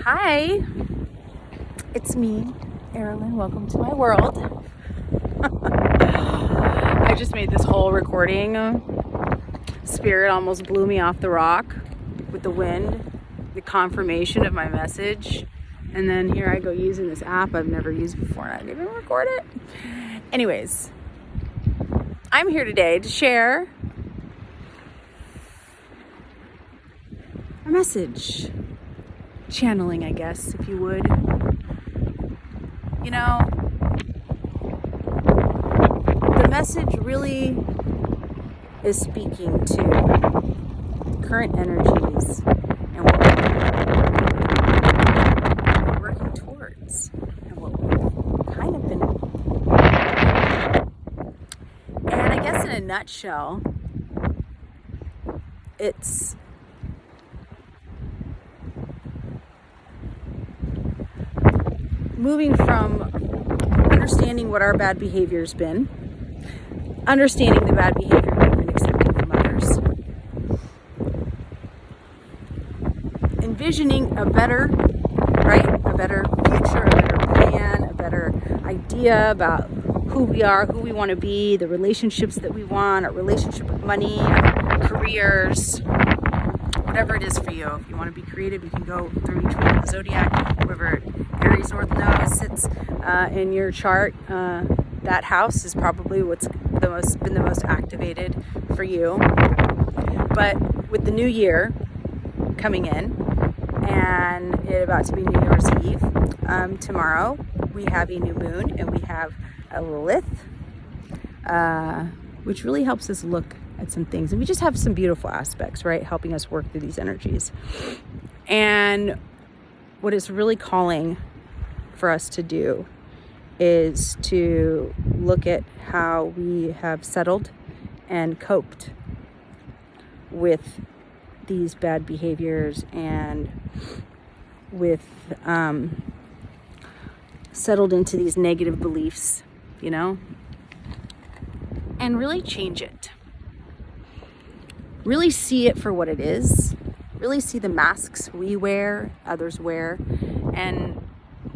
Hi, it's me, Erilyn. Welcome to my world. I just made this whole recording. Spirit almost blew me off the rock with the wind, the confirmation of my message. And then here I go using this app I've never used before and I didn't even record it. Anyways, I'm here today to share a message. Channeling, I guess, if you would. You know, the message really is speaking to current energies and what we're working towards and what we've kind of been. And I guess in a nutshell, it's moving from understanding what our bad behavior's been, understanding the bad behavior we've been accepting from others, envisioning a better future, a better plan, a better idea about who we are, who we want to be, the relationships that we want, our relationship with money, our careers, whatever it is for you. If you want to be creative, you can go through each one of the zodiac, wherever Aries North Node sits in your chart. That house is probably what's been the most activated for you. But with the new year coming in, and it about to be New Year's Eve, tomorrow we have a new moon and we have a Lilith, which really helps us look at some things. And we just have some beautiful aspects, right? Helping us work through these energies. And what it's really calling for us to do is to look at how we have settled and coped with these bad behaviors and with settled into these negative beliefs, and really change it. Really see it for what it is. Really see the masks we wear, others wear, and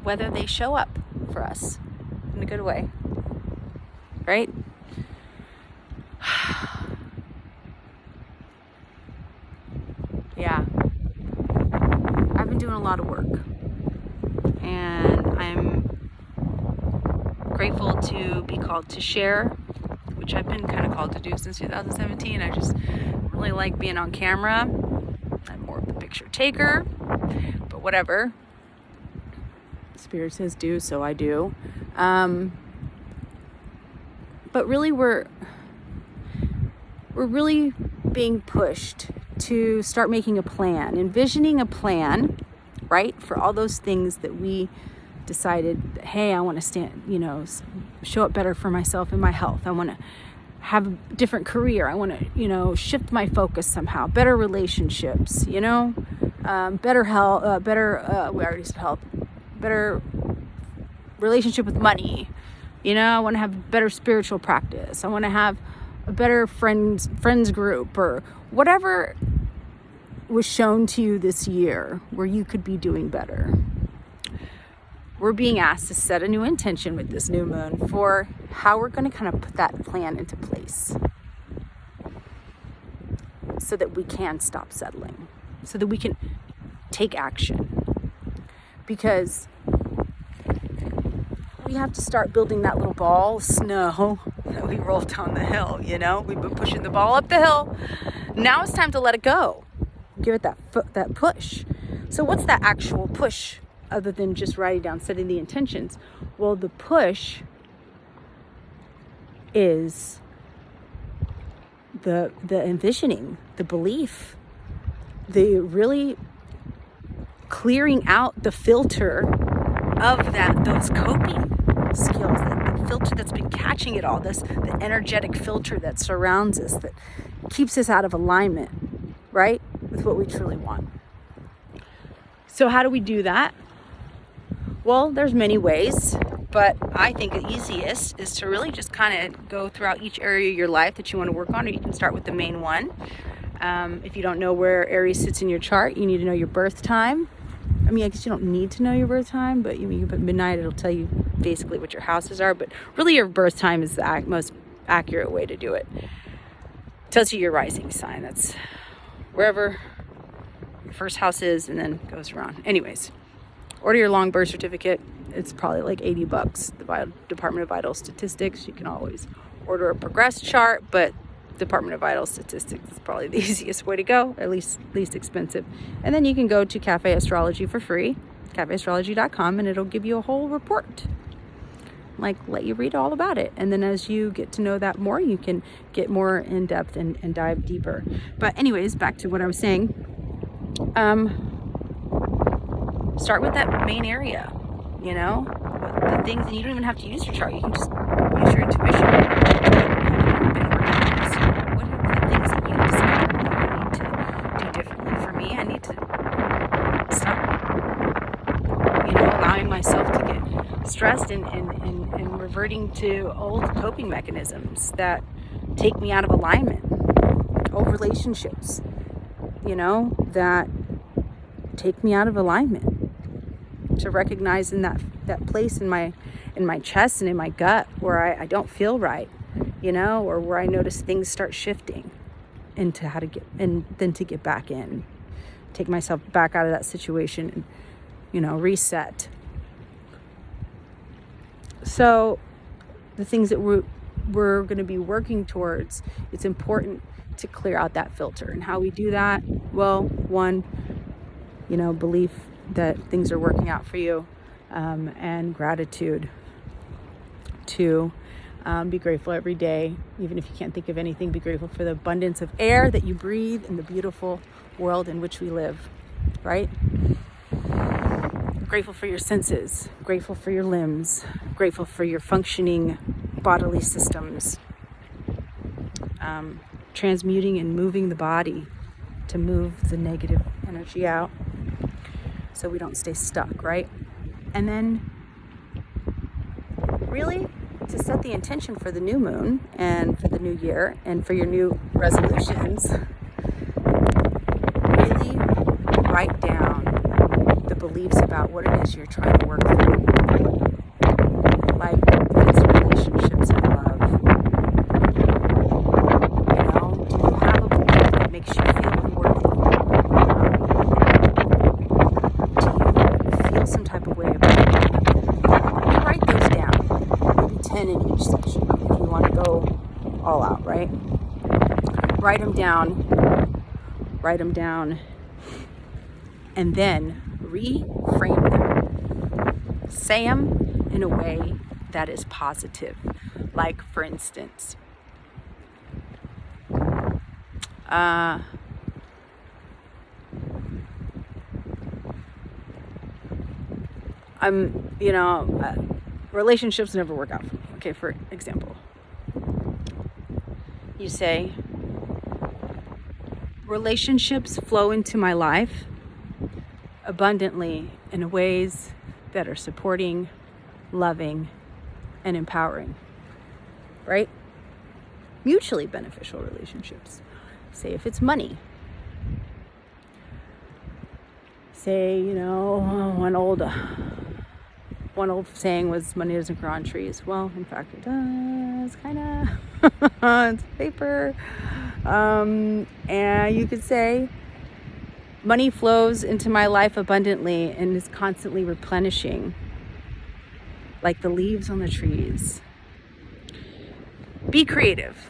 whether they show up for us in a good way, right? Yeah. I've been doing a lot of work, and I'm grateful to be called to share, which I've been kind of called to do since 2017. I just really like being on camera. I'm more of the picture taker, but whatever. Spirit says do, so I do. But really we're really being pushed to start making a plan, envisioning a plan, right? For all those things that we decided, hey, I want to show up better for myself and my health. I want to have a different career. I want to, shift my focus somehow. Better relationships, better health, we already said health, better relationship with money. I want to have better spiritual practice. I want to have a better friends group, or whatever was shown to you this year where you could be doing better. We're being asked to set a new intention with this new moon for how we're going to kind of put that plan into place so that we can stop settling, so that we can take action. Because we have to start building that little ball of snow that we rolled down the hill, We've been pushing the ball up the hill. Now it's time to let it go. Give it that push. So what's that actual push other than just writing down, setting the intentions? Well, the push is the envisioning, the belief, the really clearing out the filter of those coping skills, the filter that's been catching it all, the energetic filter that surrounds us, that keeps us out of alignment, right, with what we truly want. So how do we do that? Well, there's many ways, but I think the easiest is to really just kind of go throughout each area of your life that you want to work on, or you can start with the main one. If you don't know where Aries sits in your chart, you need to know your birth time. I mean, I guess you don't need to know your birth time, but you can put midnight, it'll tell you basically what your houses are, but really your birth time is the most accurate way to do it. It tells you your rising sign. That's wherever your first house is, and then goes around. Anyways, order your long birth certificate. It's probably like $80. The Department of Vital Statistics. You can always order a progress chart, but Department of Vital Statistics is probably the easiest way to go, at least least expensive. And then you can go to Cafe Astrology for free, cafeastrology.com, and it'll give you a whole report, like let you read all about it. And then as you get to know that more, you can get more in depth and dive deeper. But anyways, back to what I was saying. Start with that main area, you know, the things, and you don't even have to use your chart. You can just use your intuition. What are the things that you discovered that you need to do differently? For me, I need to stop, allowing myself to get stressed and reverting to old coping mechanisms that take me out of alignment. Old relationships, that take me out of alignment. To recognize in that place in my chest and in my gut where I don't feel right, or where I notice things start shifting, into how to get, and then to get back in, take myself back out of that situation and, reset. So the things that we're going to be working towards, it's important to clear out that filter. And how we do that? Well, one, belief that things are working out for you, and gratitude. Two, be grateful every day. Even if you can't think of anything, be grateful for the abundance of air that you breathe in the beautiful world in which we live, right? Grateful for your senses, grateful for your limbs, grateful for your functioning bodily systems. Transmuting and moving the body to move the negative energy out, so we don't stay stuck, right? And then really to set the intention for the new moon and for the new year and for your new resolutions, really write down the beliefs about what it is you're trying to work through. Like if it's relationships and love. Do you have a belief that makes you feel unworthy? Some type of way about it. You write those down, maybe 10 in each section if you want to go all out, right? Write them down, and then reframe them. Say them in a way that is positive. Like, for instance, relationships never work out for me. Okay, for example, you say, relationships flow into my life abundantly in ways that are supporting, loving, and empowering, right? Mutually beneficial relationships. Say if it's money. Say, one old saying was, money doesn't grow on trees. Well, in fact, it does, kind of. It's paper. And you could say, money flows into my life abundantly and is constantly replenishing, like the leaves on the trees. Be creative,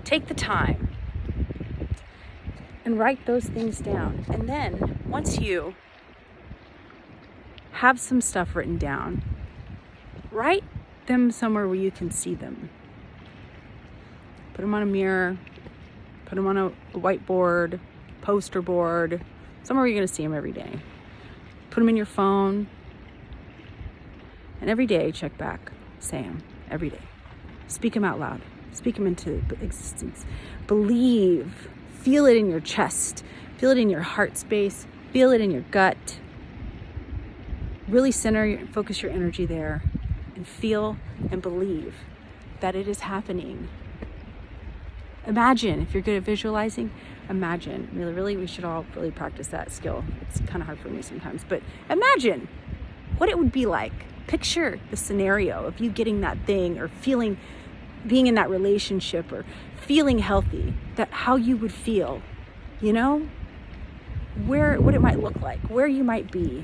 Take the time and write those things down. And then once you have some stuff written down, write them somewhere where you can see them. Put them on a mirror, put them on a whiteboard, poster board, somewhere you're going to see them every day. Put them in your phone, and every day check back. Say them every day. Speak them out loud. Speak them into existence. Believe. Feel it in your chest. Feel it in your heart space. Feel it in your gut. Really focus your energy there, and feel and believe that it is happening. Imagine, if you're good at visualizing, imagine. Really, we should all really practice that skill. It's kind of hard for me sometimes, but imagine what it would be like. Picture the scenario of you getting that thing, or feeling, being in that relationship, or feeling healthy, that how you would feel, you know, what it might look like, where you might be.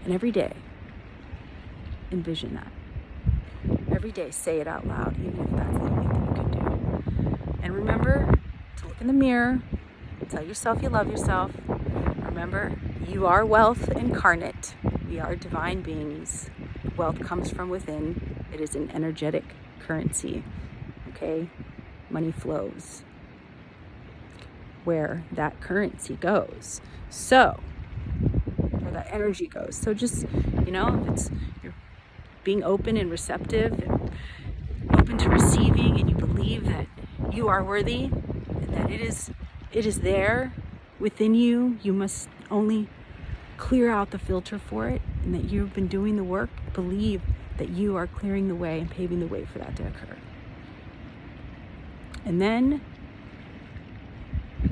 And every day, envision that. Every day, say it out loud, even if that's the only thing you can do. And remember to look in the mirror, tell yourself you love yourself. Remember, you are wealth incarnate. We are divine beings. Wealth comes from within. It is an energetic currency. Okay? Money flows where that currency goes. So, where that energy goes. So just, you know, if you're being open and receptive and open to receiving, and you believe that you are worthy, and that it is there within you. You must only clear out the filter for it, and that you've been doing the work. Believe that you are clearing the way and paving the way for that to occur. And then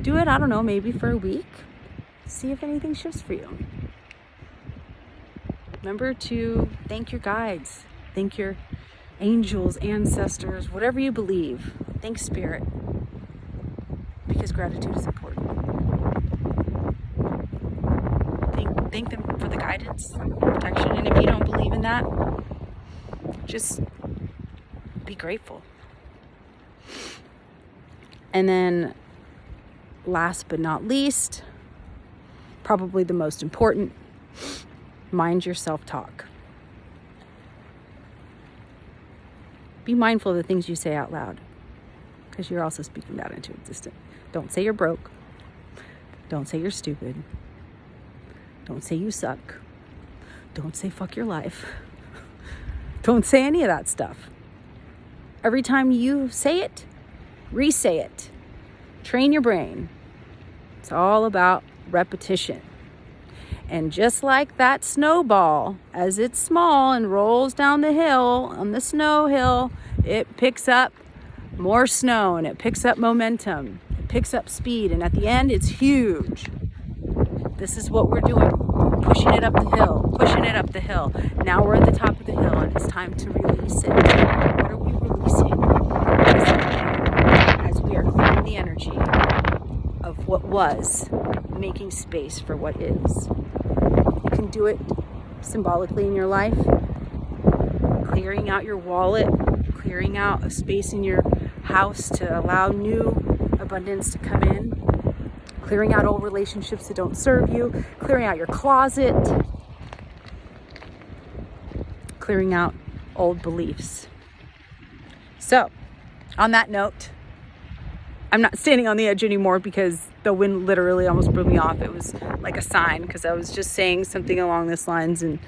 do it, I don't know, maybe for a week. See if anything shifts for you. Remember to thank your guides, thank your angels, ancestors, whatever you believe. Thank Spirit, because gratitude is important. Thank them for the guidance, protection, and if you don't believe in that, just be grateful. And then, last but not least, probably the most important, mind your self-talk. Be mindful of the things you say out loud, because you're also speaking that into existence. Don't say you're broke. Don't say you're stupid. Don't say you suck. Don't say fuck your life. Don't say any of that stuff. Every time you say it, re-say it. Train your brain. It's all about repetition. And just like that snowball, as it's small and rolls down the hill, on the snow hill, it picks up more snow, and it picks up momentum. It picks up speed, and at the end, it's huge. This is what we're doing. Pushing it up the hill, pushing it up the hill. Now we're at the top of the hill, and it's time to release it. What are we releasing? As we are clearing the energy of what was, making space for what is. You can do it symbolically in your life, clearing out your wallet, clearing out a space in your house to allow new abundance to come in, clearing out old relationships that don't serve you, clearing out your closet, clearing out old beliefs. So, on that note, I'm not standing on the edge anymore because the wind literally almost blew me off. It was like a sign, because I was just saying something along this lines, and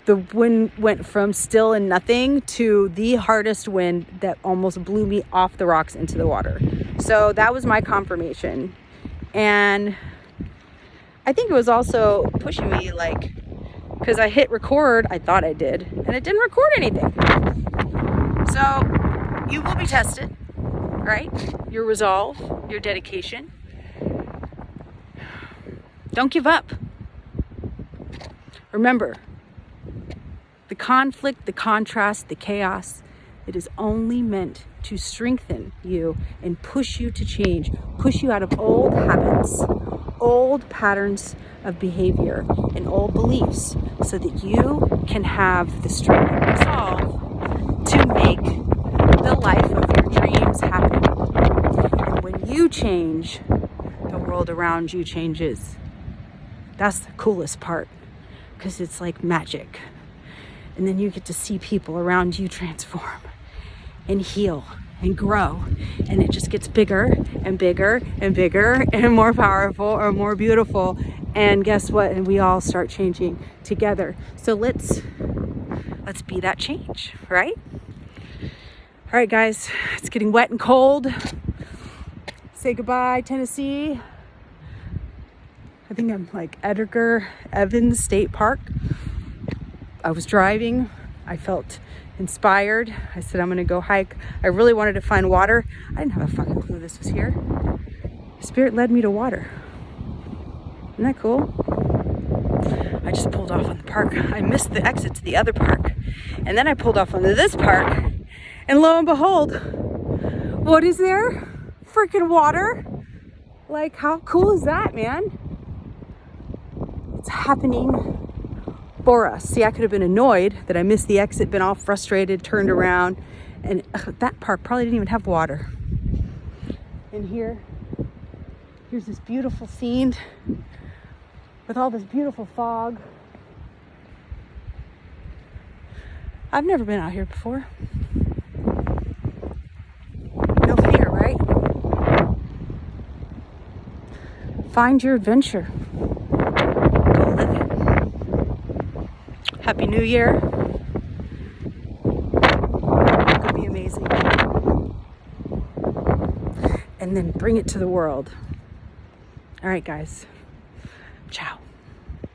the wind went from still and nothing to the hardest wind that almost blew me off the rocks into the water. So that was my confirmation. And I think it was also pushing me, like, because I hit record, I thought I did, and it didn't record anything. So you will be tested, right? Your resolve, your dedication. Don't give up. Remember, the conflict, the contrast, the chaos, it is only meant to strengthen you and push you to change, push you out of old habits, old patterns of behavior, and old beliefs, so that you can have the strength and resolve to make the life of your dreams happen. And when you change, the world around you changes. That's the coolest part, because it's like magic. And then you get to see people around you transform and heal and grow, and it just gets bigger and bigger and bigger and more powerful or more beautiful. And guess what? And we all start changing together. So let's be that change, right? All right, guys, it's getting wet and cold. Say goodbye, Tennessee. I think I'm like Edgar Evans State Park. I was driving I felt inspired. I said, I'm gonna go hike. I really wanted to find water. I didn't have a fucking clue this was here. Spirit led me to water. Isn't that cool? I just pulled off on the park. I missed the exit to the other park. And then I pulled off onto this park. And lo and behold, what is there? Freaking water. Like, how cool is that, man? It's happening for us. See, I could have been annoyed that I missed the exit, been all frustrated, turned around, and that park probably didn't even have water. And here's this beautiful scene with all this beautiful fog. I've never been out here before. No fear, right? Find your adventure. Go live it. Happy New Year. It's gonna be amazing. And then bring it to the world. All right, guys.